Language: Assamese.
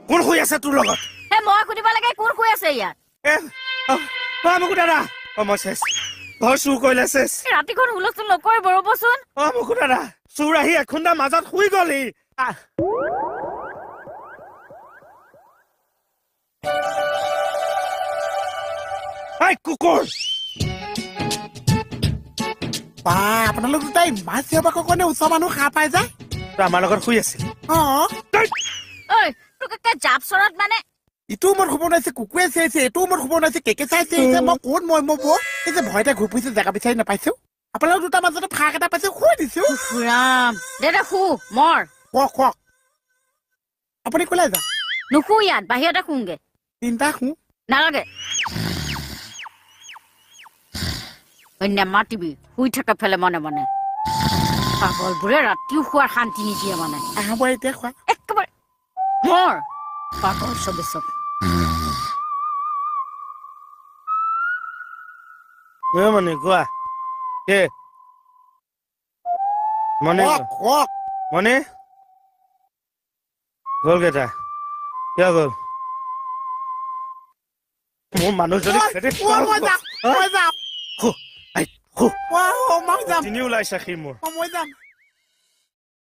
কোন শুই আছে তোৰ লগত মই সুধিব লাগে কোন শুই আছে ইয়াত মোক দাদা মই চেছ ঘৰ চুৰ কৰিলে চেছ ৰাতিখন হুলস্থুল নকৰিব ৰ'বচোন মোক দাদা চুৰ আহি এখুন্দা মাজত শুই গলি কুকুৰ আপোনালোক দুটাই মাছ চিয়াবাকৰ কাৰণে ওচৰ মানুহ সাৰ পাই যায় আমাৰ লগত শুই আছিল জাপ চৰত মানে ইটোও মোৰ খবৰ নাইছে কুকুৰে চিয়াইছে এইটোও মোৰ খবৰ নাইছে কেকে চাই চিয়াইছে মই কোন মই এই যে ভয়তে ঘূৰি ফুৰিছে জেগা বিচাৰি নাপাইছো আপোনালোক দুটাৰ মাজতে ফাঁক এটা পাইছে শুই দিছো দে শু মৰ কওক আপুনি ক'লে যা নুশু ইয়াত বাহিৰতে শুংগে তিনিটা শু নালাগে নেমাতিবি শুই থাকে ফেলে মনে মনে পাগলবোৰে ৰাতিও খোৱাৰ শান্তি নিদিয়ে মানে আহব এতিয়া খোৱা একেবাৰে মৰ পাগল চবে চব মানে কোৱা মনে কওক মনে গ'ল কেইটা কিয় গ'ল মোৰ মানুহজনী মই যাম তিনি ওলাইছে সি মোৰ মই যাম